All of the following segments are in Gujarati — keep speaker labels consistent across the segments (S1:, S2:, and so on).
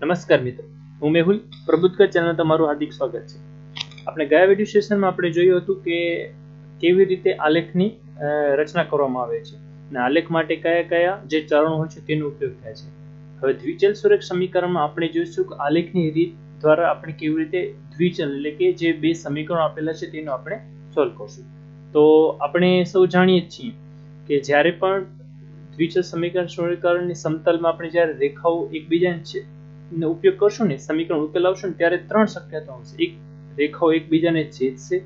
S1: નમસ્કાર મિત્રો, હું મેહુલ પ્રબુદ્ધકર ચેનલ તમારું હાર્દિક સ્વાગત છે. આપણે ગયા વિડિયો સેશનમાં આપણે જોયું હતું કે કેવી રીતે આલેખની રચના કરવામાં આવે છે અને આલેખ માટે કયા કયા જે ચરણો હોય છે તેનો ઉપયોગ થાય છે. હવે દ્વિચલ સુરેખ સમીકરણમાં આપણે જોઈશું કે આલેખની રીત દ્વારા આપણે કેવી રીતે દ્વિચલ એટલે કે જે બે સમીકરણો આપેલા છે તેનો આપણે સોલ્વ કરશું. તો આપણે સૌ જાણીએ છીએ કે જ્યારે પણ દ્વિચલ સમીકરણની સમતલમાં આપણે જ્યારે રેખાઓ એકબીજાને ઉપયોગ કરશું ને સમીકરણ ઉકેલાવશું ને ત્યારે ત્રણ શક્યતાઓ છે. એક, રેખાઓ એકબીજાને છેદશે,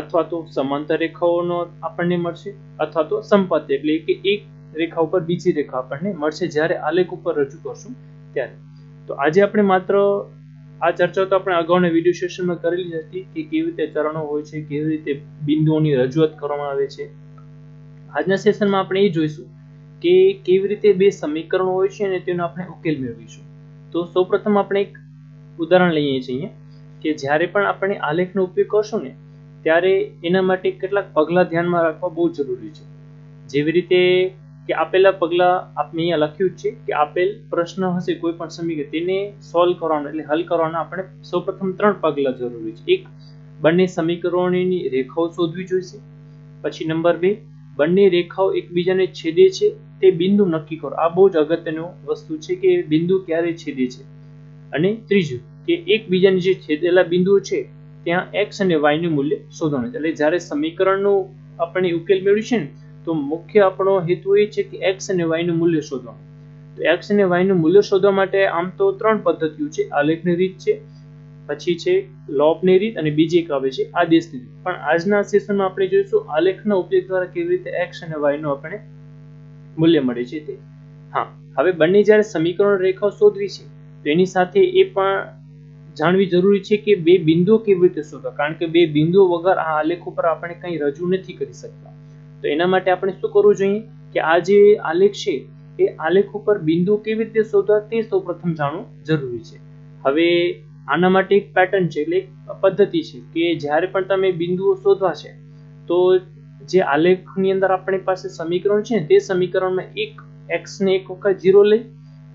S1: અથવા તો સમાંતર રેખાઓનો આપણને મળશે, અથવા તો સંપાત એટલે કે એક રેખા ઉપર બીજી રેખા આપણને મળશે જ્યારે આલેખ ઉપર રજૂ કરશું ત્યારે. તો આજે આપણે માત્ર આ ચર્ચા તો આપણે અગાઉના વિડિયો સેશનમાં કરેલી હતી કે કેવી રીતે ચરણો હોય છે, કેવી રીતે બિંદુઓની રજૂઆત કરવામાં આવે છે. આજના સેશનમાં આપણે એ જોઈશું કે કેવી રીતે બે સમીકરણો હોય છે અને તેનો આપણે ઉકેલ મેળવીશું. તો સૌપ્રથમ આપણે એક ઉદાહરણ લઈએ છીએ કે જ્યારે પણ આપણે આલેખનો ઉપયોગ કરશું ને ત્યારે એના માટે કેટલાક પગલાં ધ્યાનમાં રાખવા બહુ જરૂરી છે. જેવી રીતે કે આપેલા પગલાં આપણે અહીંયા લખ્યું છે કે આપેલ પ્રશ્ન હશે કોઈ પણ સમીકરણ તેને સોલ્વ કરવાનો એટલે હલ કરવાના આપણે સૌપ્રથમ ત્રણ પગલાં જરૂરી છે. એક, બંને સમીકરણોની રેખાઓ શોધવી જોઈશે. પછી નંબર 2, બંને રેખાઓ એકબીજાને છેદે છે તે બિંદુ નક્કી કરો. આ બહુ જ અગત્યનું વસ્તુ છે કે બિંદુ ક્યારે છેદે છે. અને ત્રીજું કે એકબીજાની જે છેદેલા બિંદુઓ છે ત્યાં x અને y નું મૂલ્ય શોધવાનું. એટલે જ્યારે સમીકરણનો આપણે ઉકેલ મેળવીશું ને તો મુખ્ય આપણો હેતુ એ છે કે x અને y નું મૂલ્ય શોધવાનું. તો x અને y નું મૂલ્ય શોધવા માટે આમ તો ત્રણ પદ્ધતિઓ છે. આલેખની રીત છે, પછી છે લોપની રીત અને બીજી એક આવે છે આદેશની રીત. પણ આજના સેશનમાં આપણે જોઈશું આલેખના ઉપયોગ દ્વારા કેવી રીતે x અને y નું આપણે મૂલ્ય મળે છે તે. હા, હવે બંને જ્યારે સમીકરણ રેખાઓ શોધવી છે તો એની સાથે એ પણ જાણવી જરૂરી છે કે બે બિંદુઓ કેવી રીતે શોધવા, કારણ કે બે બિંદુઓ વગર આ આલેખ ઉપર આપણે કંઈ રજૂ નથી કરી શકતા. તો એના માટે આપણે શું કરવું જોઈએ કે આ જે આલેખ છે એ આલેખ ઉપર બિંદુઓ કેવી રીતે શોધવા તે સૌપ્રથમ જાણવું જરૂરી છે. હવે આના માટે એક પેટર્ન છે એટલે એક પદ્ધતિ છે કે જ્યારે પણ તમે બિંદુઓ શોધવા છે તો જે આલેખની અંદર આપણી પાસે સમીકરણ છે તે સમીકરણમાં એક x ને એક વખત 0 લઈ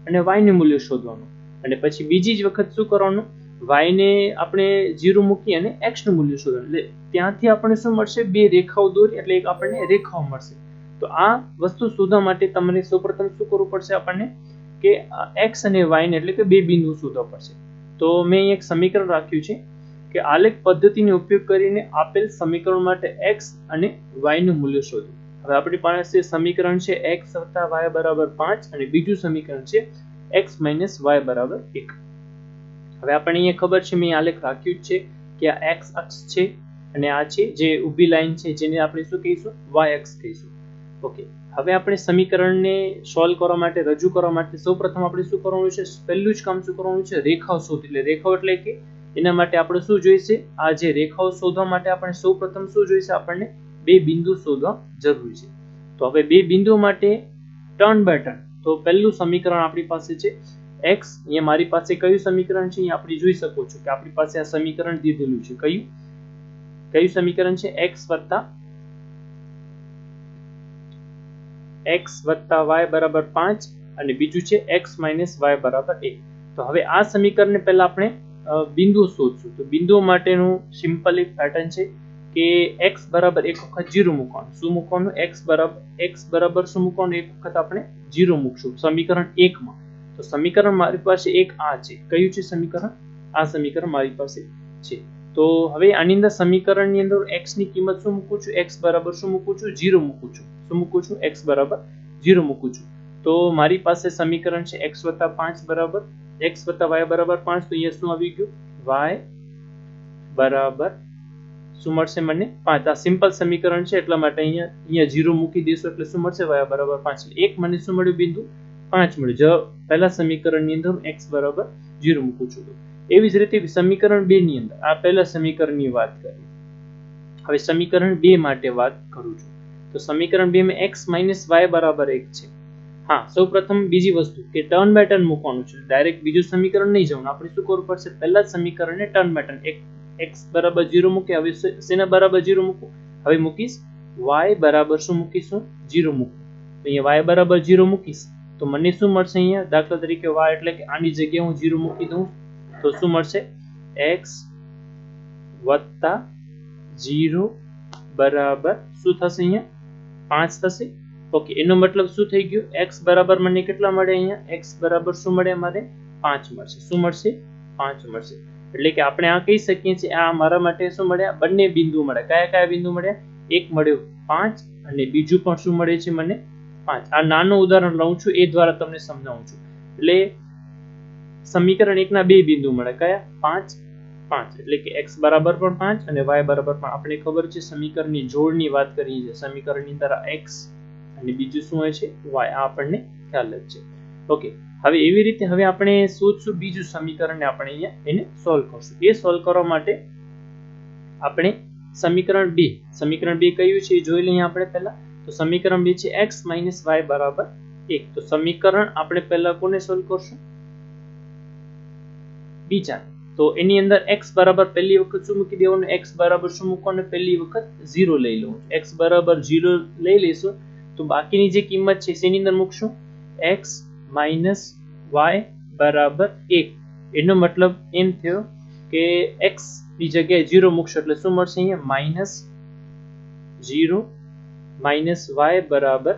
S1: અને y નું મૂલ્ય શોધવાનું, અને પછી બીજી જ વખત શું કરવાનું, y ને આપણે 0 મૂકી અને x નું મૂલ્ય શોધવાનું. એટલે ત્યાંથી આપણને શું મળશે, બે રેખાઓ દોરી એટલે એક આપણને રેખાઓ મળશે. તો આ વસ્તુ શોધવા માટે તમારે સૌપ્રથમ શું કરવું પડશે આપણને કે x અને y ને એટલે કે બે બિંદુ શોધવા પડશે. તો મેં એક સમીકરણ રાખ્યું છે કે આલેખ પદ્ધતિનો ઉપયોગ કરીને આપેલ સમીકરણ માટે x અને y નું મૂલ્ય શોધો. હવે આપણી પાસે સમીકરણ છે x + y = 5 અને બીજું સમીકરણ છે x - y = 1. હવે આપણને અહીંયા ખબર છે મેં આલેખ રાખ્યું છે કે આ x અક્ષ છે અને આ છે જે ઊભી લાઈન છે જેને આપણે શું કહીશું, y અક્ષ કહીશું. ઓકે, હવે આપણે સમીકરણને સોલ્વ કરવા માટે રજૂ કરવા માટે સૌપ્રથમ આપણે શું કરવાનું છે, પહેલું જ કામ શું કરવાનું છે, રેખાઓ શોધી. એટલે રેખાઓ એટલે કે એના માટે આપણે શું જોઈશે, આ જે રેખાઓ શોધવા માટે આપણે સૌપ્રથમ શું જોઈશે, આપણને બે બિંદુ શોધવા જરૂરી છે. તો હવે બે બિંદુઓ માટે ટર્ન બાય ટર્ન. તો પહેલું સમીકરણ આપણી પાસે છે x. અહીંયા મારી પાસે કયું સમીકરણ છે અહીંયા આપણે જોઈ શકો છો કે આપણી પાસે આ સમીકરણ દીધેલું છે. કયું સમીકરણ છે, x + y = 5 અને બીજું છે x - y = 1. તો હવે આ સમીકરણને પહેલા આપણે બિંદુઓ શોધશું. તો બિંદુઓ માટેનું સિમ્પલ એક પેટર્ન છે કે x = એક વખત 0 મૂકવાનું. શું મૂકવાનું, x બરાબર શું મૂકવાનું, એક વખત આપણે 0 મૂકશું સમીકરણ 1 માં. તો સમીકરણ મારી પાસે એક આ છે. કયું છે સમીકરણ, આ સમીકરણ મારી પાસે છે. તો હવે આની અંદર સમીકરણની અંદર x ની કિંમત શું મૂકું છું, x બરાબર શું મૂકું છું, 0 મૂકું છું. શું મૂકું છું, x બરાબર 0 મૂકું છું. તો મારી પાસે સમીકરણ છે x + 5 બરાબર x + y = 5. તો અહીંયા શું આવી ગયું, y બરાબર શું મળશે મને, 5. આ સિમ્પલ સમીકરણ છે એટલા માટે અહીંયા 0 મૂકી દેશો એટલે શું મળશે, y બરાબર 5. એક મને શું મળ્યું, બિંદુ 5 મળ્યું. જો પહેલા સમીકરણની અંદર x બરાબર 0 મૂકું છું. એવી જ રીતે સમીકરણ 2 ની અંદર આ પહેલા સમીકરણની વાત કરી. હવે સમીકરણ 2 માટે વાત કરું છું. તો સમીકરણ 2 માં x - y = 1 છે. હા, સૌપ્રથમ બીજી વસ્તુ કે ટર્ન બાય ટર્ન મૂકવાનું છે. ડાયરેક્ટ બીજું સમીકરણ નહીં જવાનું. આપણે શું કરવું પડશે, પહેલા સમીકરણને ટર્ન બાય ટર્ન. x બરાબર 0 મૂકે, હવે શેના બરાબર 0 મૂકું, હવે મૂકીશ y બરાબર શું મૂકીશું, 0 મૂકું. તો અહીંયા y બરાબર 0 મૂકીશ તો તો મને શું મળશે અહીંયા દાખલા તરીકે y એટલે કે આની જગ્યાએ હું 0 મૂકી દઉં તો શું મળશે x વત્તા 0 બરાબર શું થશે અહીંયા 5 થશે. ઓકે, એનો મતલબ શું થઈ ગયું x બરાબર મને કેટલા મળે અહીંયા x બરાબર શું મળે અમારે 5 મળશે. શું મળશે 5 મળશે. એટલે કે આપણે આ કહી શકીએ છીએ આ મારા માટે શું મળ્યા બંને બિંદુ મળ્યા. કયા કયા બિંદુ મળ્યા એક મળ્યો 5 અને બીજું પણ શું મળે છે મને 5. આ નાનું ઉદાહરણ લઉં છું એ દ્વારા તમને સમજાવું છું. એટલે સમીકરણ 1 ના બે બિંદુ મળે કયા 5 5 એટલે કે x બરાબર પણ 5 અને y બરાબર પણ આપણે ખબર છે સમીકરણની જોડની વાત કરીએ છીએ. સમીકરણની અંદર x અને બીજું શું હોય છે y આ આપણને ખ્યાલ જ છે. ઓકે, હવે એવી રીતે હવે આપણે શોધશું બીજું સમીકરણને આપણે અહીંયા એને સોલ્વ કરશું. એ સોલ્વ કરવા માટે આપણે સમીકરણ 2 કયું છે એ જોઈ લઈએ આપણે પહેલા. તો સમીકરણ 2 છે x - y બરાબર 1. તો સમીકરણ આપણે પહેલા કોને સોલ્વ કરશું બીજા. તો એની અંદર x બરાબર પહેલી વખત શું મૂકી દેવાનું x બરાબર શું મૂકવાનું પહેલી વખત 0 લઈ લઉં. x બરાબર 0 લઈ લઈશું તો બાકીની જે કિંમત છે એની અંદર મૂકશું x - y બરાબર 1. એનો મતલબ એમ થયો કે x ની જગ્યાએ 0 મૂકશો એટલે શું મળશે અહીંયા -0 - y બરાબર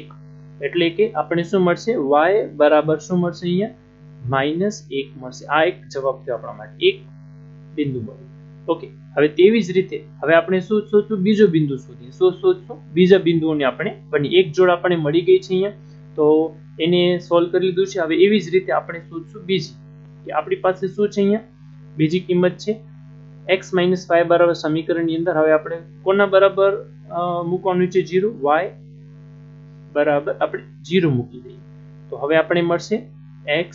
S1: 1. એટલે કે આપણે શું મળશે y બરાબર શું મળશે અહીંયા -1 મળશે. આ એક જવાબ થયો આપણા માટે એક બિંદુ મળ્યું. ઓકે, હવે તેવી જ રીતે હવે આપણે શું શોધશું બીજો બિંદુ શોધીએ. શું શોધશું બીજા બિંદુઓને આપણે બની એક જોડ આપણે મળી ગઈ છે અહીંયા તો એને સોલ્વ કરી લીધું છે. હવે એવી જ રીતે આપણે શોધશું બીજી કે આપણી પાસે શું છે અહીંયા બીજી કિંમત છે x - y બરાબર સમીકરણની અંદર હવે આપણે કોના બરાબર મૂકવાનું છે 0 y બરાબર આપણે 0 મૂકી દઈએ તો હવે આપણે મળશે x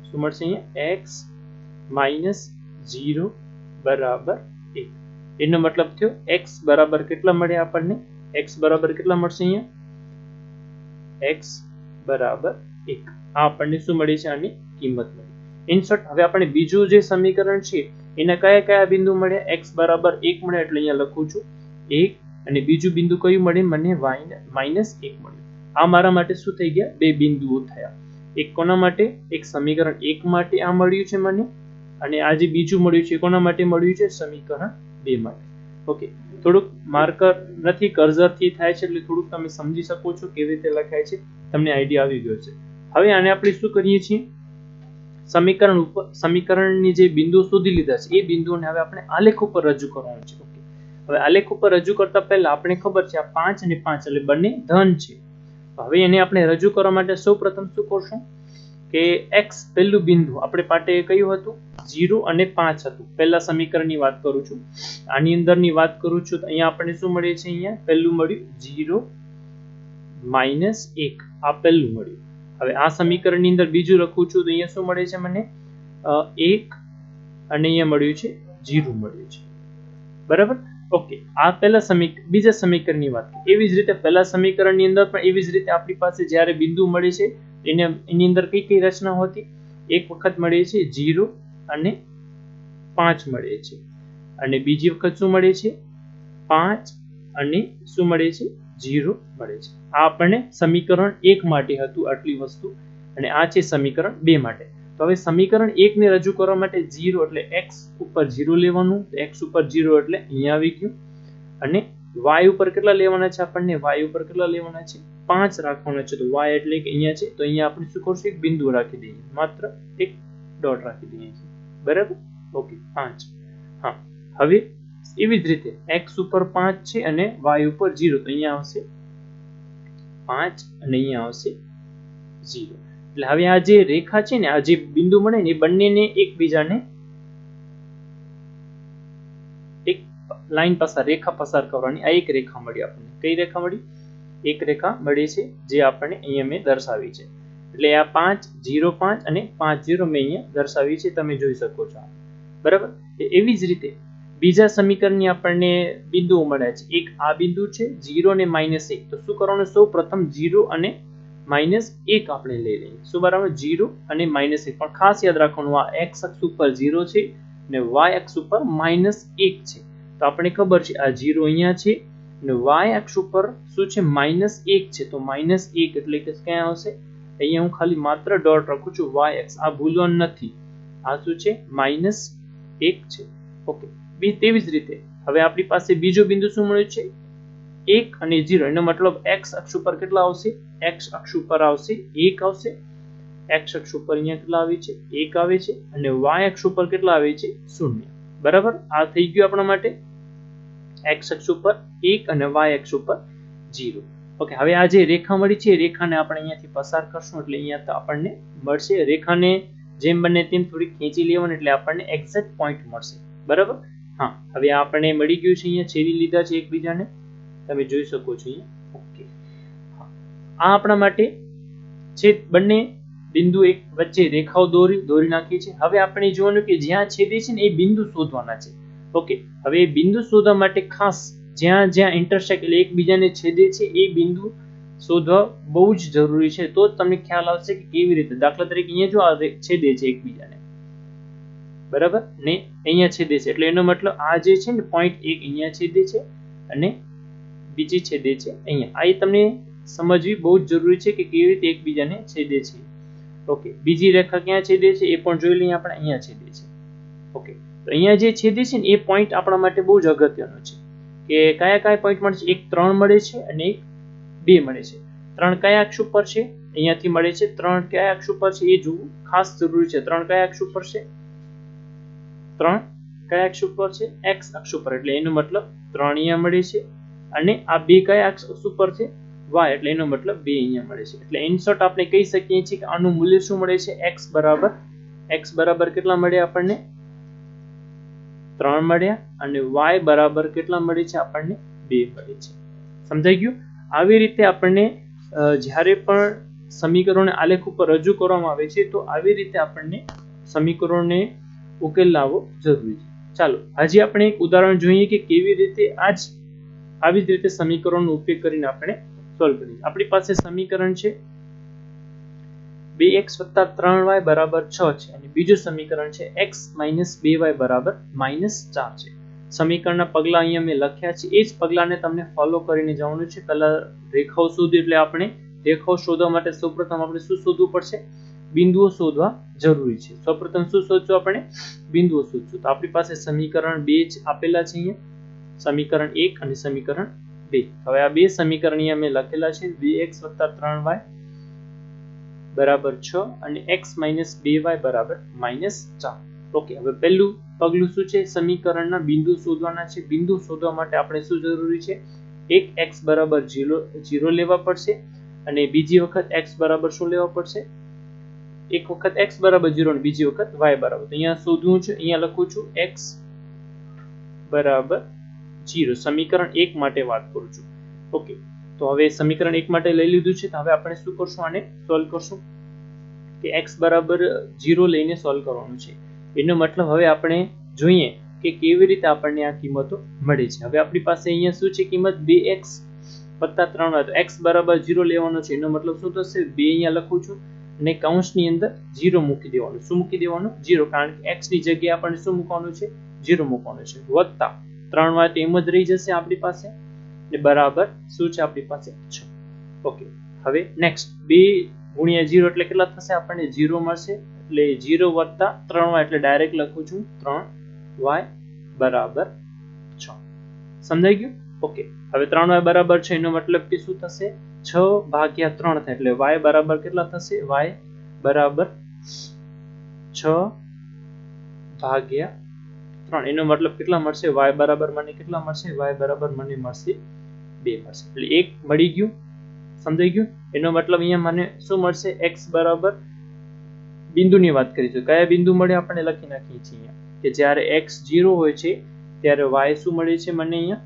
S1: શું મળશે અહીંયા x -0 બરાબર 1. એનો મતલબ થયો x બરાબર કેટલા મળે આપણને x બરાબર કેટલા મળશે અહીંયા x બરાબર 1. આ આપણને શું મળી છે આની કિંમત મળી. ઇન શોર્ટ હવે આપણે બીજું જે સમીકરણ છે એના કયા કયા બિંદુ મળ્યા x બરાબર 1 મળે એટલે અહીંયા લખું છું 1 અને બીજું બિંદુ કયું મળે મને y -1 મળ્યું. આ મારા માટે શું થઈ ગયા બે બિંદુઓ થયા. એક કોના માટે એક સમીકરણ 1 માટે આ મળ્યું છે મને અને આ જે બીજું મળ્યું છે કોના માટે મળ્યું છે સમીકરણ 2 માટે. ઓકે, થોડુંક માર્કર નથી કર્સરથી થાય છે એટલે થોડુંક તમે સમજી શકો છો કેવી રીતે લખાય છે તમને આઈડિયા આવી ગયો છે. હવે આને આપણે શું કરીએ છીએ સમીકરણની જે બિંદુ શોધી લીધા છે એ બિંદુઓને હવે આપણે આલેખ ઉપર રજૂ કરવાનું છે. ઓકે, હવે આલેખ ઉપર રજૂ કરતા પહેલા આપણે ખબર છે આ 5 અને 5 એટલે બંને ધન છે. હવે એને આપણે રજૂ કરવા માટે સૌપ્રથમ શું કરશું કે x પહેલું બિંદુ આપણે પાસે કયું હતું 0 અને 5 હતું. પહેલા સમીકરણની વાત કરું છું આની અંદરની વાત કરું છું તો અહીંયા આપણને શું મળે છે અહીંયા પહેલું મળ્યું 0 - 1 આ પહેલું મળ્યું. હવે આ સમીકરણની અંદર બીજું લખું છું તો અહીંયા શું મળે છે મને 1 અને અહીંયા મળ્યું છે 0 મળ્યું છે બરાબર. ઓકે, આ પહેલા બીજા સમીકરણની વાત. એવી જ રીતે પહેલા સમીકરણની અંદર પણ એવી જ રીતે આપણી પાસે જ્યારે બિંદુ મળે છે એની અંદર કઈ રચના હોતી એક વખત મળે છે 0 અને 5 મળે છે અને બીજી વખત શું મળે છે 5 અને શું મળે છે 0 મળે છે. આ આપણને સમીકરણ 1 માટે હતું આટલી વસ્તુ અને આ છે સમીકરણ 2 માટે. તો હવે સમીકરણ 1 ને રજૂ કરવા માટે 0 એટલે x ઉપર 0 લેવાનું તો x ઉપર 0 એટલે અહીંયા આવી ગયું અને y ઉપર કેટલા લેવાના છે આપણને y ઉપર કેટલા લેવાના છે 5 રાખવાના છે તો y એટલે કે અહીંયા છે તો અહીંયા આપણે શું કરશું એક બિંદુ રાખી દઈએ માત્ર એક ડોટ રાખી દઈએ છીએ બરાબર. ઓકે 5. હા, હવે એવી જ રીતે x ઉપર 5 છે અને y ઉપર 0 તો અહીંયા આવશે 5 અને અહીંયા આવશે 0. એટલે હવે આ જે રેખા છે ને આ જે બિંદુ મળે ને એ બંનેને એકબીજાને એક લાઈન પસાર રેખા પસાર કરવાની આ એક રેખા મળી આપણને. કઈ રેખા મળી એક રેખા મળી છે જે આપણને અહીંયા મેં દર્શાવી છે. એટલે આ 5 0 5 અને 5 0 મેં અહીંયા દર્શાવી છે તમે જોઈ શકો છો બરાબર. એવી જ રીતે બીજા સમીકરણની આપણને બિંદુઓ મળ્યા છે. એક આ બિંદુ છે 0 અને -1 તો શું કરવાનું સૌ પ્રથમ 0 અને -1 આપણે લઈ લઈએ. શું બરાબર 0 અને -1 પણ ખાસ યાદ રાખવાનું આ x અક્ષ ઉપર 0 છે અને y અક્ષ ઉપર -1 છે. તો આપણે ખબર છે આ 0 અહીંયા છે અને y અક્ષ ઉપર શું છે -1 છે, તો -1 એટલે કે ક્યાં આવશે, અહીંયા હું ખાલી માત્ર ડોટ રાખું છું y અક્ષ, આ ભૂલવાનું નથી, આ શું છે -1 છે. ઓકે, તેવી જ રીતે હવે આપણી પાસે બીજો બિંદુ શું મળ્યો છે 1 અને 0, એનો મતલબ x અક્ષ ઉપર કેટલા આવશે, x અક્ષ ઉપર આવશે 1 આવશે, x અક્ષ ઉપર અહીંયા કેટલા આવે છે 1 આવે છે, અને y અક્ષ ઉપર કેટલા આવે છે 0. બરાબર, આ થઈ ગયું આપણા માટે x અક્ષ ઉપર 1 અને y અક્ષ ઉપર 0. ઓકે, હવે આ જે રેખા મળી છે રેખાને આપણે અહીંયાથી પસાર કરશું એટલે અહીંયા તો આપણને મળશે, રેખાને જેમ બને તેમ થોડી ખેંચી લેવાની એટલે આપણને એક્ઝેક્ટ પોઈન્ટ મળશે. બરાબર, હા, હવે આપણને મળી ગયું છે, અહીંયા છેદી લીધા છે એકબીજાને, તમે જોઈ શકો છો અહીંયા. ઓકે, આ આપણા માટે છે બંને બિંદુ એક વચ્ચે રેખાઓ દોરી નાખી છે. હવે આપણે જોવાનું કે જ્યાં છેદે છે ને એ બિંદુ શોધવાના છે. ઓકે, હવે એ બિંદુ શોધવા માટે ખાસ જ્યાં જ્યાં ઇન્ટરસેક્ટ એટલે એકબીજાને છેદે છે એ બિંદુ શોધવા બહુ જ જરૂરી છે, તો જ તમને ખ્યાલ આવશે કે કેવી રીતે. દાખલા તરીકે અહીંયા જો આ છેદે છે એકબીજાને, બરાબર, ને અહીંયા છેદે છે, એટલે એનો મતલબ આ જે છે ને પોઈન્ટ એક અહીંયા છેદે છે અને બીજી છેદે છે અહીંયા. આ તમને સમજવી બહુ જ જરૂરી છે કે કેવી રીતે એકબીજાને છેદે છે. ઓકે, બીજી રેખા ક્યાં છેદે છે એ પણ જોઈ લઈએ આપણે, અહીંયા છેદે છે. ઓકે, તો અહીંયા જે છેદે છે ને એ પોઈન્ટ આપણા માટે બહુ જ અગત્યનો છે કે કયા કયા પોઈન્ટ મળે છે, એક 3 મળે છે અને એક 2 મળે છે. 3 કયા અક્ષ ઉપર છે, અહીંયાથી મળે છે, 3 કયા અક્ષ ઉપર છે એ જોવું ખાસ જરૂરી છે. 3 કયા અક્ષ ઉપર છે, 3 કયા અક્ષ ઉપર છે, x અક્ષ ઉપર, એટલે એનો મતલબ 3 અહીંયા મળે છે, અને આ 2 કયા અક્ષ ઉપર છે, y, એટલે એનો મતલબ 2 અહીંયા મળે છે. એટલે ઇન શોર્ટ આપણે કહી શકીએ છીએ કે આનું મૂલ્ય શું મળે છે, x બરાબર કેટલા મળ્યા આપણને 3 મળ્યા, અને y બરાબર કેટલા મળે છે આપણને 2 મળે છે. સમજાઈ ગયું? આવી રીતે આપણને જ્યારે પણ સમીકરણોને આલેખ ઉપર રજૂ કરવામાં આવે છે તો આવી રીતે આપણને સમીકરણોને ઉકેલ લાવવો જરૂરી છે. ચાલો આજે આપણે એક ઉદાહરણ જોઈએ કે કેવી રીતે આવી જ રીતે સમીકરણનો ઉપયોગ કરીને આપણે સોલ્વ કરીએ. આપણી પાસે સમીકરણ છે 2x + 3y = 6 છે, અને બીજું સમીકરણ છે x - 2y = -4 છે. સમીકરણના પગલા અહીંયા મેં લખ્યા છે, એ જ પગલાને તમને ફોલો કરીને જવાનું છે. પહેલા રેખાઓ શોધી, એટલે આપણે રેખાઓ શોધવા માટે સૌપ્રથમ આપણે શું શોધવું પડશે, બિંદુઓ શોધવા જરૂરી છે. સૌપ્રથમ શું શોધશું આપણે, બિંદુઓ શોધશું. તો આપણી પાસે સમીકરણ 2 આપેલા છે અહીંયા, સમીકરણ 1 અને સમીકરણ 2. હવે આ બે સમીકરણ અહીંયા મેં લખેલા છે, 2x + 3y = 6 અને x - 2y = -4. ઓકે, હવે પહેલું પગલું શું છે, સમીકરણના બિંદુ શોધવાના છે. બિંદુ શોધવા માટે આપણે શું જરૂરી છે, એક x = 0 લેવા પડશે, અને બીજી વખત x બરાબર શું લેવા પડશે, એક વખત x = 0 અને બીજી વખત y બરાબર. તો અહીંયા શોધવું છે, અહીંયા લખું છું x = 0. સમીકરણ 1 માટે વાત કરું છું. ઓકે, તો હવે સમીકરણ 1 માટે લઈ લીધું છે, તો હવે આપણે શું કરશું, આને સોલ્વ કરશું કે x = 0 લઈને સોલ્વ કરવાનું છે. એનો મતલબ હવે આપણે જોઈએ કે કેવી રીતે આપણને આ કિંમતો મળે છે. હવે આપણી પાસે અહીંયા શું છે કિંમત, 2x + 3y, તો x = 0 લેવાનો છે. એનો મતલબ શું થશે, 2 અહીંયા લખું છું અને કૌંસની અંદર 0 મૂકી દેવાનું. શું મૂકી દેવાનું, 0, કારણ કે x ની જગ્યાએ આપણને શું મૂકવાનું છે, 0 મૂકવાનું છે, વત્તા 3y તો એમ જ રહી જશે આપણી પાસે, ને બરાબર શું છે આપણી પાસે 6. ઓકે, હવે નેક્સ્ટ 2 × 0 એટલે કેટલા થશે, આપણને 0 મળશે, એટલે 0 + 3y એટલે ડાયરેક્ટ લખું છું 3y = 6. સમજાઈ ગયું? ઓકે, હવે 3y બરાબર છે, એનો મતલબ કે શું થશે, 6/3 થાય, એટલે y બરાબર કેટલા થશે, y બરાબર 6/3. એનો મતલબ કેટલા મળશે, y બરાબર મને કેટલા મળશે, y બરાબર મને મળશે 2 મળશે. એટલે 1 મળી ગયું. સમજાઈ ગયું? એનો મતલબ અહીંયા મને શું મળશે, x બરાબર બિંદુની વાત કરી છે, કયા બિંદુ મળે આપણે લખી નાખીએ છીએ અહીંયા કે જ્યારે x 0 હોય છે ત્યારે y શું મળે છે મને, અહીંયા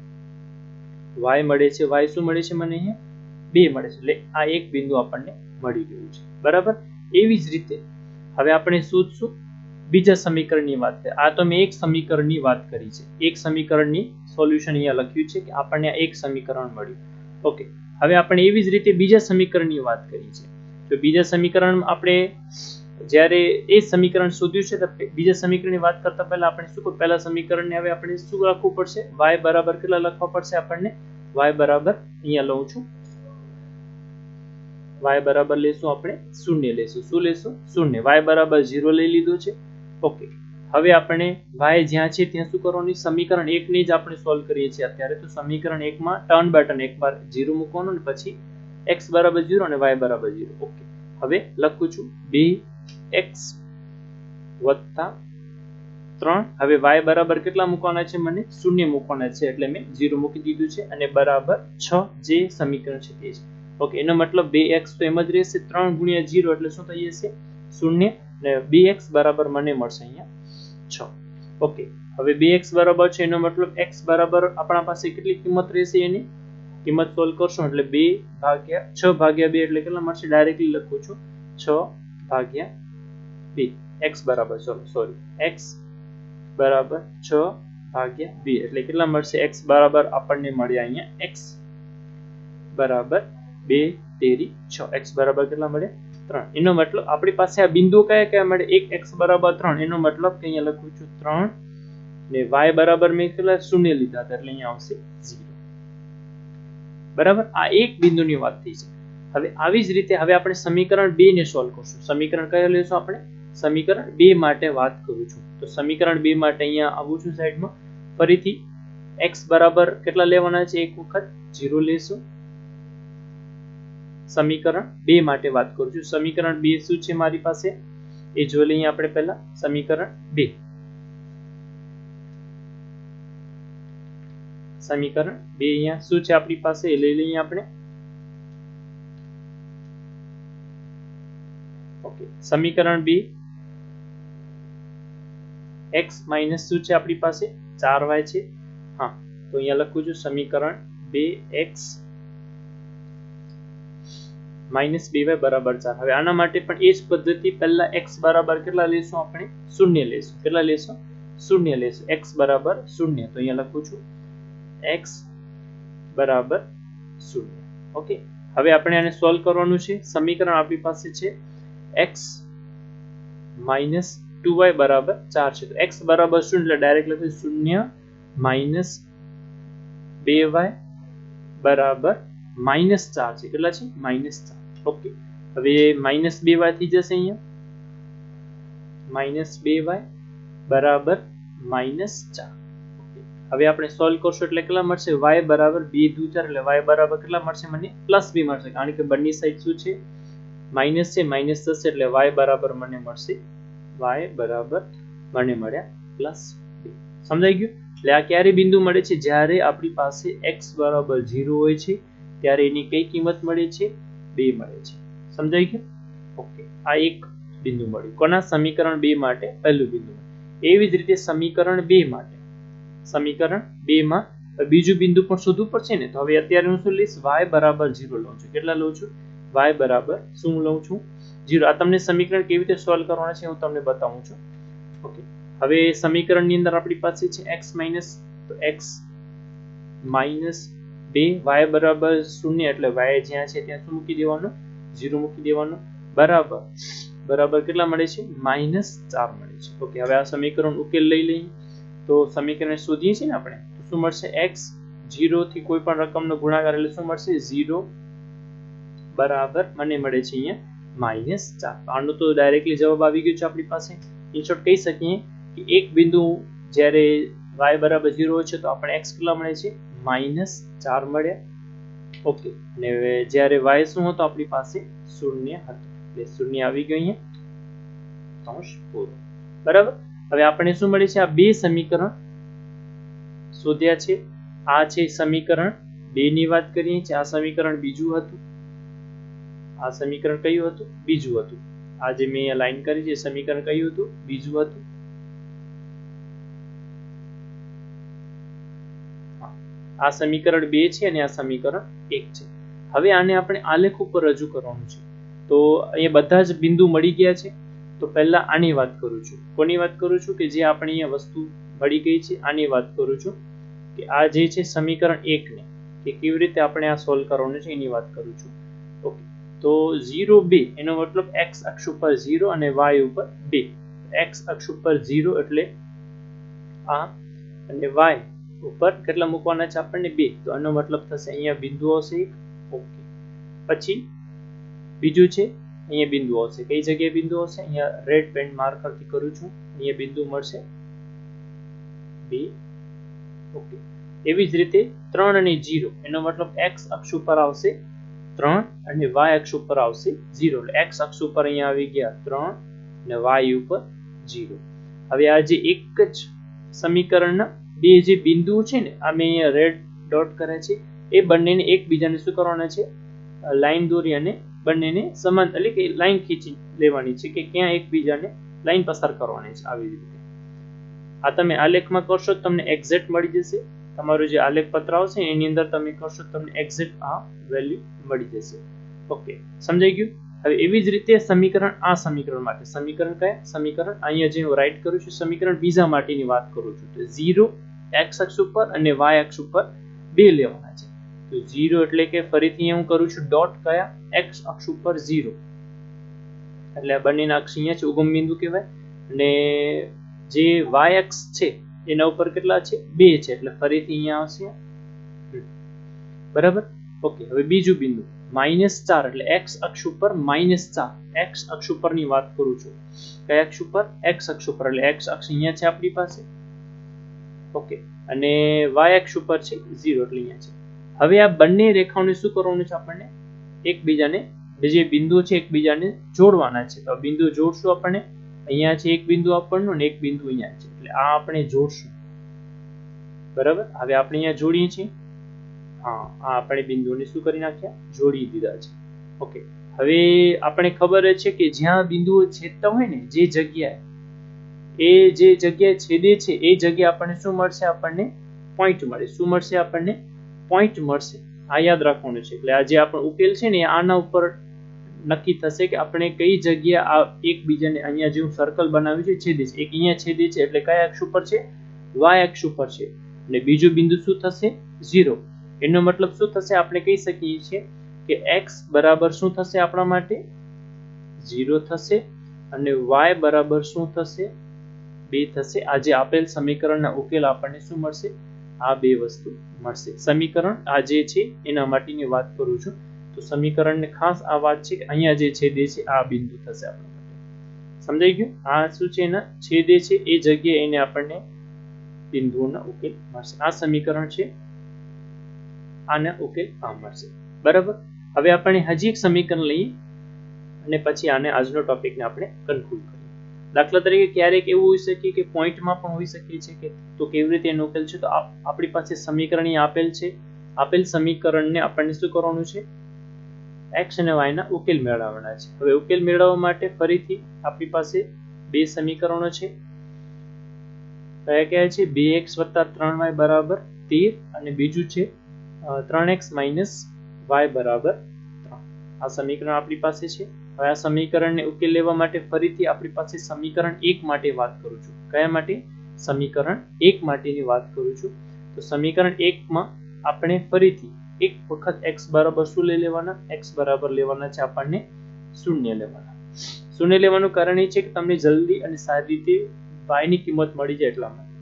S1: y મળે છે, y શું મળે છે મને, અહીંયા 2 મળે છે. એટલે આ એક બિંદુ આપણને મળી ગયું છે. બરાબર, એવી જ રીતે હવે આપણે શોધશું બીજા સમીકરણની વાત કરીએ. આ તો મેં એક સમીકરણની વાત કરી છે, એક સમીકરણની સોલ્યુશન અહીંયા લખ્યું છે કે આપણને આ એક સમીકરણ મળ્યું. ઓકે, હવે આપણે એવી જ રીતે બીજા સમીકરણની વાત કરી છે. તો બીજા સમીકરણ આપણે જ્યારે એ સમીકરણ શોધ્યું છે, તો બીજા સમીકરણની વાત કરતા પહેલા આપણે શું, પહેલા સમીકરણને હવે આપણે શું લખવું પડશે, y બરાબર કેટલા લખવા પડશે આપણને, y બરાબર અહીંયા લઉં છું, y બરાબર લેશું આપણે 0 લેશું. શું લેશું? 0. y બરાબર 0 લઈ લીધું છે. ઓકે, હવે આપણે y જ્યાં છે ત્યાં શું કરવાનું? સમીકરણ 1 ને જ આપણે સોલ્વ કરીએ છીએ અત્યારે. તો સમીકરણ 1 માં ટર્ન બાય ટર્ન એકવાર 0 મૂકવાનું અને પછી x બરાબર 0 અને y બરાબર 0. ઓકે, હવે લખું છું 2x વત્તા 3. હવે y બરાબર કેટલા મૂકવાના છે? મને 0 મૂકવાના છે, એટલે મેં 0 મૂકી દીધું છે અને બરાબર 6 જે સમીકરણ છે તે છે. ઓકે, એનો મતલબ 2x તો એમ જ રહેશે. 3 ગુણ્યા 0 એટલે શું થઈ જશે? 0 અને 2x બરાબર મને મળશે અહીંયા 6. ઓકે, હવે 2x બરાબર છે એનો મતલબ x બરાબર આપણા પાસે કેટલી કિંમત રહેશે? એની કિંમત સોલ્વ કરશું એટલે 2 ભાગ્યા 6 ભાગ્યા 2 એટલે કેટલા મળશે? ડાયરેક્ટલી લખું છું 6 ભાગ્યા 2. x બરાબર x બરાબર 6 ભાગ્યા 2 એટલે કેટલા મળશે? x બરાબર આપણને મળ્યા અહીંયા x બરાબર 2 તેરી 6. x બરાબર કેટલા મળે? 3. એનો મતલબ આપણી પાસે આ બિંદુ કયા કયા મળે? એક x બરાબર 3. એનો મતલબ કે અહીંયા લખું છું 3 ને y બરાબર મેં કેટલા 0 લીધા હતા એટલે અહીંયા આવશે 0. બરાબર, આ એક બિંદુની વાત થઈ છે. હવે આવી જ રીતે હવે આપણે સમીકરણ 2 ને સોલ્વ કરશું. સમીકરણ કયો લેશું આપણે? સમીકરણ 2 માટે વાત કરું છું. તો સમીકરણ 2 માટે અહીંયા આવું છું સાઈડમાં. ફરીથી x બરાબર કેટલા લેવાના છે? એક વખત 0 લેશું. સમીકરણ 2 માટે વાત કરું છું. સમીકરણ 2 શું છે મારી પાસે એ જોઈ લઈએ આપણે પહેલા. સમીકરણ 2 અહીંયા શું છે આપણી પાસે એ લઈ લઈએ આપણે. ઓકે, સમીકરણ 2 x માઇનસ શું છે આપણી પાસે? 4y છે. હા, તો અહીંયા લખું છું સમીકરણ 2x માઇનસ 2y બરાબર 4. હવે આના માટે પણ એ જ પદ્ધતિ. પહેલા x બરાબર કેટલા લેશું? આપણે 0 લેશું. કેટલા લેશું? 0 લેશું. x બરાબર 0. તો અહીંયા લખું છું x બરાબર 0. ઓકે, હવે આપણે આને સોલ્વ કરવાનું છે. સમીકરણ આપણી પાસે છે x માઇનસ 2y બરાબર 4 છે. તો x બરાબર 0 એટલે ડાયરેક્ટ લખીશું 0 માઇનસ 2y બરાબર -4 છે. કેટલા છે? -4. ઓકે, હવે -2y થઈ જશે અહીંયા. -2y બરાબર -4. હવે આપણે સોલ્વ કરશું એટલે કેટલા મળશે? y બરાબર 2 દુ 4 એટલે y બરાબર કેટલા મળશે? મને +2 મળશે, કારણ કે બંને સાઈડ શું છે? માઇનસ છે. માઇનસ થશે એટલે y બરાબર મને મળશે y બરાબર મને મળ્યા +2. સમજાઈ ગયું? એટલે આ ક્યારે બિંદુ મળે છે? જ્યારે આપણી પાસે x બરાબર 0 હોય છે ત્યારે એની કઈ કિંમત મળે છે? 2 મળે છે. સમજાઈ ગયું? ઓકે, આ એક બિંદુ મળ્યું. કોના? સમીકરણ 2 માટે પહેલું બિંદુ. એવી જ રીતે સમીકરણ 2 માટે સમીકરણ 2 માં બીજું બિંદુ પણ શોધવું પડશે ને. તો હવે અત્યારે હું શું લઈશ? y બરાબર 0 લઉં છું. કેટલા લઉં છું? y બરાબર શું લઉં છું? 0. આ તમને સમીકરણ કેવી રીતે સોલ્વ કરવાના છે હું તમને બતાવું છું. ઓકે, હવે સમીકરણની અંદર આપણી પાસે છે x માઇનસ, તો x માઇનસ 2 y બરાબર 0 એટલે y જ્યાં છે ત્યાં શું મૂકી દેવાનું? 0 મૂકી દેવાનું. બરાબર કેટલા મળે છે? -4 મળે છે. ઓકે, હવે આ સમીકરણ ઉકેલ લઈ લઈએ. તો સમીકરણ શોધીએ છીએ ને આપણે, તો શું મળશે? x 0 થી કોઈ પણ રકમનો ગુણાકાર એટલે શું મળશે? 0 બરાબર મને મળે છે અહીંયા -4. આનો તો ડાયરેક્ટલી જવાબ આવી ગયો છે આપણી પાસે. ઇન શોર્ટ કહી શકીએ કે એક બિંદુ જ્યારે y બરાબર 0 છે તો આપણે x કેટલા મળે છે? -4 મળ્યા. ઓકે, અને જ્યારે y શું હતો આપણી પાસે? 0 હતો. એટલે 0 આવી ગયો અહીંયા. કૌંસ પૂરો. બરાબર, હવે આપણે શું મળે છે? આ બે સમીકરણ શોધ્યા છે. આ છે સમીકરણ 2 ની વાત કરીએ છીએ. આ સમીકરણ બીજું હતું. આ સમીકરણ કયું હતું? બીજું હતું. આ જે મેં અહીંયા લાઈન કરી છે સમીકરણ કયું હતું? બીજું હતું. આ સમીકરણ 2 છે અને આ સમીકરણ 1 છે. હવે આને આપણે આલેખ ઉપર રજૂ કરવાનું છે. તો અહીંયા બધા જ બિંદુ મળી ગયા છે. તો પહેલા આની વાત કરું છું. કોની વાત કરું છું? કે જે આપણે અહીંયા વસ્તુ મળી ગઈ છે આની વાત કરું છું. કે આ જે છે સમીકરણ 1 ને કે કેવી રીતે આપણે આ સોલ્વ કરવાનું છે એની વાત કરું છું. ઓકે, તો 0 2 એનો મતલબ x અક્ષ ઉપર 0 અને y ઉપર 2. x અક્ષ ઉપર 0 એટલે આ અને y ઉપર કેટલા મૂકવાના છે આપણને 2, તો આનો મતલબ થશે અહીંયા બિંદુ આવશે એક. ઓકે, પછી બીજું છે અહીંયા બિંદુ આવશે. કઈ જગ્યાએ બિંદુ આવશે? અહીંયા રેડ પેન માર્કરથી કરું છું, અહીંયા બિંદુ મળશે 2. ઓકે, એવી જ રીતે 3 અને 0, એનો મતલબ x અક્ષ ઉપર આવશે 3 અને y અક્ષ ઉપર આવશે 0. એટલે x અક્ષ ઉપર અહીંયા આવી ગયા 3 અને y ઉપર 0. હવે આ જે એક જ સમીકરણના બે જે બિંદુઓ છે ને, આ મેં અહીંયા રેડ ડોટ કરે છે, એ બંનેને એકબીજાને શું કરવાના છે? લાઈન દોરી અને બંનેને સમાન, એટલે કે લાઈન ખીચી લેવાની છે કે ક્યાં એકબીજાને લાઈન પસાર કરવાની છે. આવી રીતે આ તમે આલેખમાં કરશો તો તમને એક્ઝેક્ટ મળી જશે. તમારું જે આલેખ પત્ર આવશે એની અંદર તમે કરશો તો તમને એક્ઝેક્ટ આ વેલ્યુ મળી જશે. ઓકે, સમજાઈ ગયું? હવે એવી જ રીતે સમીકરણ, આ સમીકરણ માટે સમીકરણ કયા? સમીકરણ અહીંયા જે હું રાઈટ કરું છું, સમીકરણ બીજા માટેની વાત કરું છું. તો 0 x અક્ષ ઉપર અને y અક્ષ ઉપર 2 લેવાના છે. તો 0 એટલે કે ફરીથી હું કરું છું ડોટ કયા? x અક્ષ ઉપર 0, એટલે આ બંનેના અક્ષ અહીંયા છે, ઉગમ બિંદુ કહેવાય. અને જે y અક્ષ છે એના ઉપર કેટલા છે? 2 છે, એટલે ફરીથી અહીંયા આવશે. બરાબર? ઓકે, હવે બીજું બિંદુ -4, એટલે x અક્ષ ઉપર -4, x અક્ષ ઉપરની વાત કરું છું. કયા અક્ષ ઉપર? x અક્ષ ઉપર, એટલે x અક્ષ અહીંયા છે આપણી પાસે. ઓકે, અને y અક્ષ ઉપર છે 0, એટલે અહીંયા છે. હવે આ બંને રેખાઓને શું કરવાનું છે? આપણને એકબીજાને, જે બિંદુ છે એકબીજાને જોડવાના છે. તો બિંદુ જોડશું આપણને. અહીંયા છે એક બિંદુ આપણનું અને એક બિંદુ અહીંયા છે, એટલે આ આપણે જોડશું. બરાબર? હવે આપણે અહીંયા જોડીએ છીએ. હા, આ આપણે બિંદુને શું કરી નાખ્યા? જોડી દીધા છે. ઓકે, હવે આપણે ખબર છે કે જ્યાં બિંદુઓ છેદતા હોય ને, જે જગ્યાએ છેદે છે એ જગ્યાએ આપણને શું મળશે? આપણને પોઈન્ટ મળે. શું મળશે? આપણને પોઈન્ટ મળશે. આ યાદ રાખવાનું છે. એટલે આ જે આપણો ઉકેલ છે ને, આના ઉપર નક્કી થશે કે આપણે કઈ જગ્યા આ એકબીજાને, અહીંયા જે સર્કલ બનાવ્યું છે છેદે છે. એક અહીંયા છેદે છે, એટલે કયા અક્ષ ઉપર છે? y અક્ષ ઉપર છે. અને બીજું બિંદુ શું થશે? 0. એનો મતલબ શું થશે? આપણે કહી શકીએ છીએ કે x બરાબર શું થશે આપણા માટે? 0 થશે. અને y બરાબર શું થશે? 2 થશે. આ જે આપેલ સમીકરણના ઉકેલ આપણને શું મળશે? આ બે વસ્તુ મળશે. સમીકરણ આ જે છે એના માટેની વાત કરું છું. તો સમીકરણને ખાસ આ વાત છે કે અહીંયા જે છેદે છે આ બિંદુ થશે આપણા માટે. સમજાઈ ગયું? આ શું છે? એના છેદે છે એ જગ્યાએ એને આપણને બિંદુઓના ઉકેલ મળશે. આ સમીકરણ છે, આના ઉકેલ આ મળશે. બરાબર? હવે આપણે હજી એક સમીકરણ લઈએ અને પછી આને આજનો ટોપિકને આપણે કન્ક્લુડ કરીએ. દાખલા તરીકે ક્યારેક એવું હોઈ શકે કે પોઈન્ટમાં પણ હોઈ શકે છે કે, તો કેવી રીતે એનો ઉકેલ છે? તો આપણી પાસે સમીકરણ આપેલ છે. આપેલ સમીકરણને આપણને શું કરવાનું છે? x અને y ના ઉકેલ મેળવવાના છે. હવે ઉકેલ મેળવવા માટે ફરીથી આપણી પાસે બે સમીકરણો છે. કયા કયા છે? 2x + 3y = 13 અને બીજું છે 3x - y = 3. આ સમીકરણ આપણી પાસે છે. હવે આ સમીકરણને ઉકેલ લેવા માટે ફરીથી આપણી પાસે સમીકરણ 1 માટે વાત કરું છું. કયા માટે? સમીકરણ 1 માટેની વાત કરું છું. તો સમીકરણ 1 માં આપણે ફરીથી એક વખત x બરાબર શું લઈ લેવાના? x બરાબર લેવાના છે આપણને 0 લેવાના. 0 લેવાનું કારણ એ છે કે તમને જલ્દી અને સારી રીતે y ની કિંમત મળી જાય એટલા માટે.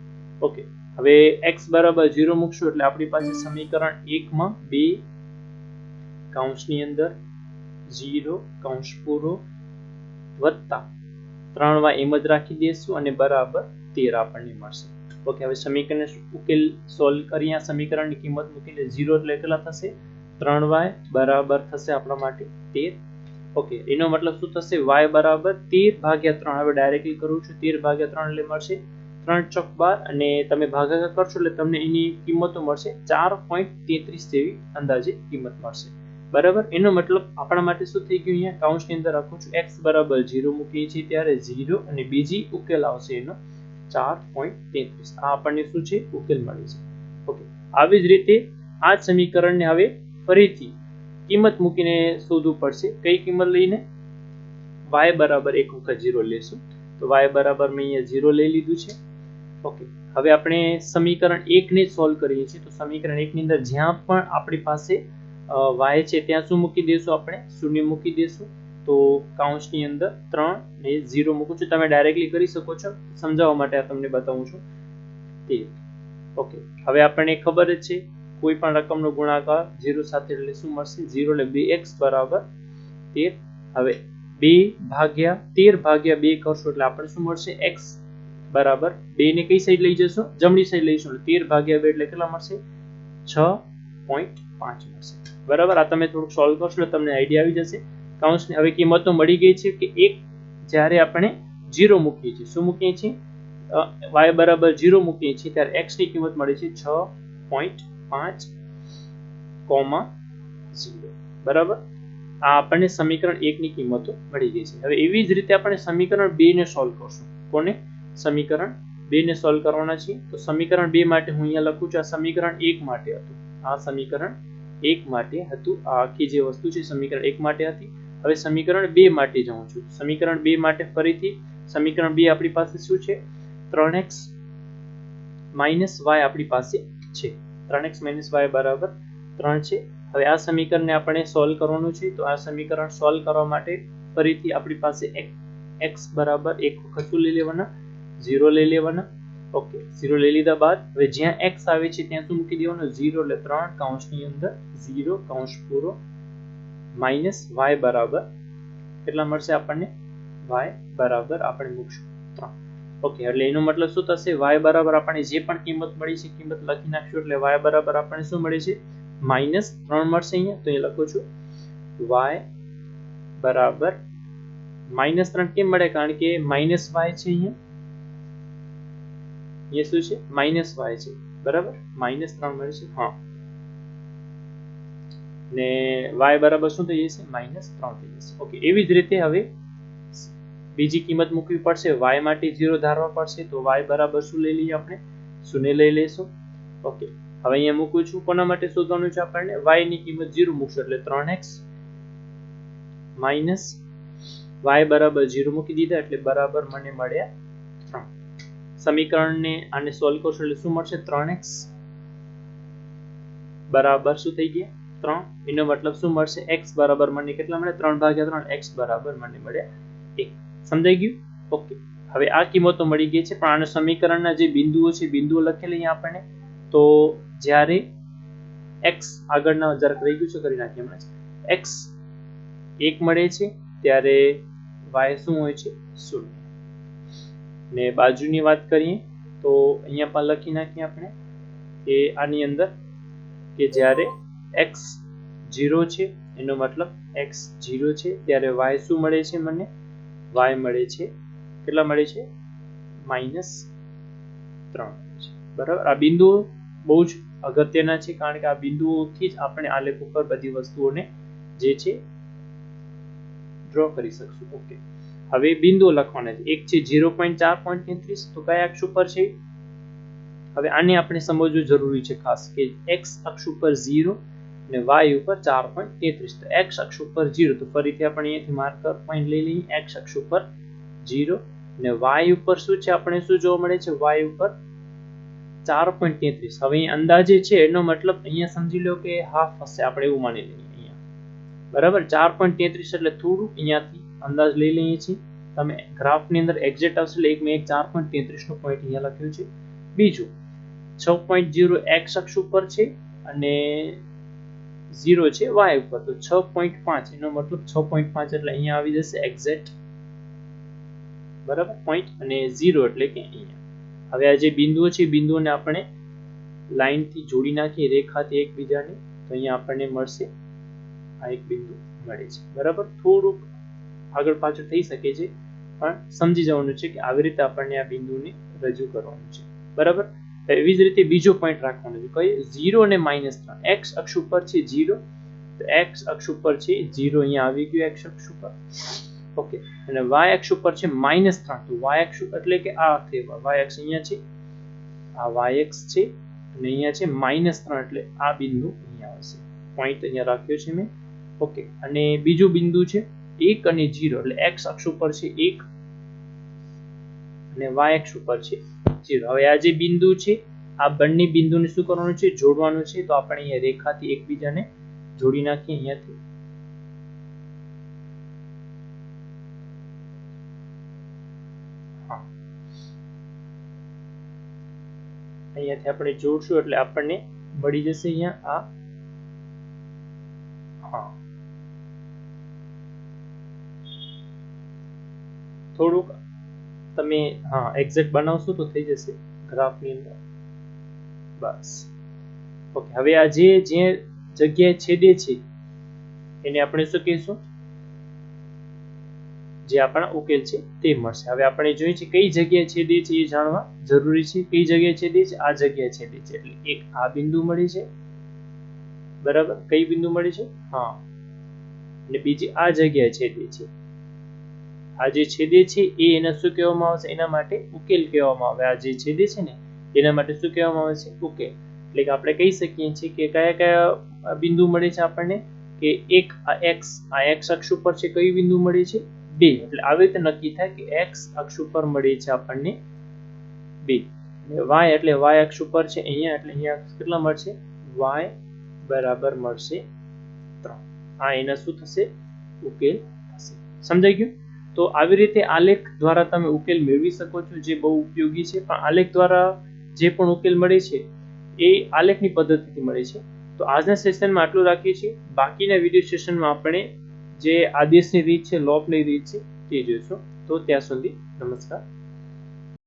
S1: ઓકે, હવે x બરાબર 0 મૂકશું એટલે આપણી પાસે સમીકરણ 1 માં 2 કૌંસની અંદર 0 કૌંસ પૂરો વત્તા 3y એમ જ રાખી દઈશું અને બરાબર 13 આપણને મળશે. ઓકે, હવે સમીકરણને ઉકેલ સોલ્વ કરી આ સમીકરણની કિંમત મૂકીને 0 એટલે કેટલા થશે? 3y બરાબર થશે આપણા માટે 13. ઓકે, એનો મતલબ શું થશે? y બરાબર 13/3. હવે ડાયરેક્ટલી કરું છું. 13/3 એટલે મળશે 3 ચોક 12 અને તમે ભાગાકાર કરશો એટલે તમને એની કિંમતો મળશે 4.33 જેવી અંદાજે કિંમત મળશે. બરાબર? એનો મતલબ આપણા માટે શું થઈ ગયું? અહીંયા કૌંસની અંદર રાખું છું x બરાબર 0 મૂકીએ છીએ ત્યારે 0 અને બીજી ઉકેલ આવશે એનો 4.33. આ આપણને શું છે? ઉકેલ મળી છે. ઓકે, આવી જ રીતે આ સમીકરણને હવે ફરીથી કિંમત મૂકીને શોધવું પડશે. કઈ કિંમત લઈને? y બરાબર એક વખત 0 લેશું. તો y બરાબર મેં અહીંયા 0 લઈ લીધું છે. ઓકે, હવે આપણે સમીકરણ 1 ને સોલ્વ કરીએ છીએ. તો સમીકરણ 1 ની અંદર જ્યાં પણ આપણી પાસે y છે ત્યાં શું મૂકી દેશું? આપણે 0 મૂકી દેશું. તો કૌંસની અંદર 3 ને 0 મૂકું છું. તમે ડાયરેક્ટલી કરી શકો છો. સમજાવવા માટે આ તમને બતાવું છું. ઓકે, હવે આપણને ખબર જ છે કોઈ પણ રકમનો ગુણાકાર 0 સાથે એટલે શું મળશે 0 એટલે 2x બરાબર 13. હવે 13 ભાગ્યા 2 કરશો એટલે આપણે શું મળશે x બરાબર 2 ને કઈ સાઈડ લઈ જશો જમણી સાઈડ લઈશું એટલે 13 ભાગ્યા 2 એટલે કેટલા મળશે 6.5 મળશે. બરાબર આ તમે થોડુંક સોલ્વ કરશો એટલે તમને આઈડિયા આવી જશે. કૌંસની હવે કિંમતો મળી ગઈ છે કે એક જ્યારે આપણે 0 મૂકીએ છીએ શું મૂકીએ છીએ y બરાબર 0 મૂકીએ છીએ ત્યારે x ની કિંમત મળે છે 6.5, 0. બરાબર આ આપણને સમીકરણ 1 ની કિંમતો મળી ગઈ છે. હવે એવી જ રીતે આપણે સમીકરણ 2 ને સોલ્વ કરશું. કોને સમીકરણ 2 ને સોલ્વ કરવાના છે તો સમીકરણ 2 માટે હું અહીંયા લખું છું આ સમીકરણ 1 માટે હતું. આ સમીકરણ 1 માટે હતું. આ આખી જે વસ્તુ છે સમીકરણ 1 માટે હતી. હવે સમીકરણ 2 માટે જાઉં છું. સમીકરણ 2 માટે ફરીથી સમીકરણ 2 આપણી પાસે શું છે 3x y આપણી પાસે છે. 3x y બરાબર 3 છે. હવે આ સમીકરણને આપણે સોલ્વ કરવાનું છે તો આ સમીકરણ સોલ્વ કરવા માટે ફરીથી આપણી પાસે x બરાબર એક વખત લઈ લેવાના 0 લઈ લેવાના. ઓકે 0 લઈ લીધા બાદ હવે જ્યાં x આવે છે ત્યાં શું મૂકી દેવાનું 0 એટલે 3 કૌંસની અંદર 0 કૌંસ પૂરો માઈનસ y બરાબર કેટલા મળશે આપણને y બરાબર આપણે મૂકશું 3. ઓકે એટલે એનો મતલબ શું થશે y બરાબર આપણને જે પણ કિંમત મળી છે કિંમત લખી નાખશું એટલે y બરાબર આપણને શું મળે છે -3 મળશે. અહીંયા તો એ લખું છું y બરાબર -3 કેમ મળે કારણ કે -y છે અહીંયા શું છે -y છે બરાબર -3 મળે છે. હા ને y બરાબર શું થઈ જશે -3 થઈ જશે. ઓકે એવી જ રીતે હવે બીજી કિંમત મૂકવી પડશે y માટે 0 ધારવા પડશે તો y બરાબર શું લઈ લઈએ આપણે 0 લઈ લઈશું. ઓકે હવે અહીંયા મૂકું છું કોના માટે શોધવાનું છે આપણને y ની કિંમત 0 મૂકશો એટલે 3x માઈનસ y બરાબર 0 મૂકી દીધા એટલે બરાબર મને મળ્યા 3. સમીકરણને આને સોલ્વ કરશો એટલે શું મળશે 3x બરાબર શું થઈ ગયા 3. એનો મતલબ શું મળશે x બરાબર મને કેટલા મળે 3/3 x બરાબર મને મળ્યા 1. સમજાઈ ગયું. ઓકે હવે આ કિંમતો મળી ગઈ છે પણ આના સમીકરણના જે બિંદુઓ છે બિંદુઓ લખેલી અહીંયા આપણને તો જ્યારે x આગળના જરાક રહી ગયું છે કરી નાખીએ હમણાં x 1 મળે છે ત્યારે y શું હોય છે 0. ને બાજુની વાત કરીએ તો અહીંયા પણ લખી નાખીએ આપણે કે આની અંદર કે જ્યારે x 0 છે એનો મતલબ x 0 છે ત્યારે y શું મળે છે મને y મળે છે કેટલા મળે છે -3 બરાબર. આ બિંદુઓ બહુ જ અગત્યના છે કારણ કે આ બિંદુઓથી જ આપણે આલેખ ઉપર બધી વસ્તુઓને જે છે ડ્રો કરી શકશું. ઓકે હવે બિંદુઓ લખવાના છે એક છે 0.4.33 તો કયા અક્ષ ઉપર છે હવે આને આપણે સમજવું જરૂરી છે ખાસ કે x અક્ષ ઉપર 0 અને y ઉપર 4.33 તો x અક્ષ ઉપર 0 તો ફરીથી આપણે અહીંયાથી માર્કર પોઈન્ટ લઈ લઈએ x અક્ષ ઉપર 0 અને y ઉપર શું છે આપણે શું જોવા મળે છે y ઉપર 4.33. હવે અહીં અંદાજે છે એનો મતલબ અહીંયા સમજી લો કે હાફ હશે આપણે એવું માની લઈએ અહીંયા બરાબર 4.33 એટલે થોડું અહીંયાથી અંદાજ લઈ લઈએ છીએ. તમે ગ્રાફની અંદર એક્ઝેક્ટ આવશે એટલે મેં 4.33 નો પોઈન્ટ અહીંયા લખ્યું છે. બીજું 6.0 x અક્ષ ઉપર છે અને 0 છે y ઉપર તો 6.5 એનો મતલબ 6.5 એટલે અહીંયા આવી જશે એક્ઝેક્ટ બરાબર પોઈન્ટ અને 0 એટલે કે અહીંયા. હવે આ જે બિંદુઓ છે બિંદુઓને આપણે લાઈનથી જોડી નાખીએ રેખાથી એકબીજાને તો અહીંયા આપણને મળશે આ એક બિંદુ મળે છે બરાબર. થોડુંક આગળ પાછળ થઈ શકે છે પણ સમજી જવાનું છે કે આવી રીતે આપણને આ બિંદુને રજૂ કરવાનું છે બરાબર. એવી જ રીતે બીજો પોઈન્ટ રાખવાનો છે કઈ 0 અને -3 x અક્ષ ઉપર છે 0 તો x અક્ષ ઉપર છે 0 અહીંયા આવી ગયું x અક્ષ ઉપર. ઓકે અને y અક્ષ ઉપર છે -3 તો y અક્ષ એટલે કે આ y અક્ષ અહીંયા છે આ y અક્ષ છે અને અહીંયા છે -3 એટલે આ બિંદુ અહીંયા આવશે પોઈન્ટ અહીંયા રાખ્યો છે મેં. ઓકે અને બીજું બિંદુ છે 1 અને 0 એટલે x અક્ષ ઉપર છે 1 અને y અક્ષ ઉપર છે 0. હવે આ જે બિંદુ છે આ બંને બિંદુને શું કરવાનું છે જોડવાનું છે તો આપણે અહીંયા રેખાથી એકબીજાને જોડી નાખીએ અહીંયાથી અહીંયાથી આપણે જોડશું એટલે આપણને મળી જશે અહીંયા આ હા થોડુંક તમે હા એક્ઝેક્ટ બનાવશો તો થઈ જશે ગ્રાફની અંદર બસ ઓકે હવે આ જે જગ્યાએ છેદે છે એને આપણે શું કહીશું જે આપણા ઉકેલ છે તે મળશે હવે આપણે જોઈએ છે કઈ જગ્યાએ છેદે છે એ જાણવા જરૂરી છે કઈ જગ્યાએ છેદે છે આ જગ્યાએ છેદે છે એટલે એક આ બિંદુ મળી છે બરાબર કઈ બિંદુ મળી છે હા અને બીજી આ જગ્યાએ છેદે છે આ જે છેદે છે એ એને શું કહેવામાં આવે છે એના માટે ઉકેલ કહેવામાં આવે આ જે છેદે છે ને એના માટે શું કહેવામાં આવે છે ઉકેલ એટલે કે આપણે કહી શકીએ છીએ કે કયા કયા બિંદુ મળે છે આપણને કે એક આ x અક્ષ ઉપર છે કઈ બિંદુ મળે છે 2 એટલે આવી રીતે નક્કી થાય કે x અક્ષ ઉપર મળે છે આપણને 2 અને y એટલે y અક્ષ ઉપર છે અહીંયા એટલે અહીંયા કેટલા મળશે y બરાબર મળશે 3 આ એના શું થશે ઉકેલ થશે સમજાઈ ગયું તો આવી રીતે આલેખ દ્વારા તમે ઉકેલ મેળવી શકો છો જે બહુ ઉપયોગી છે પણ આલેખ દ્વારા જે પણ ઉકેલ મળે છે એ આલેખની પદ્ધતિથી મળે છે તો આજના સેશનમાં આટલું રાખીએ છીએ બાકીના વિડીયો સેશનમાં આપણે જે આદેશની રીત છે લોપની રીત છે તે જોઈશું તો ત્યાં સુધી નમસ્કાર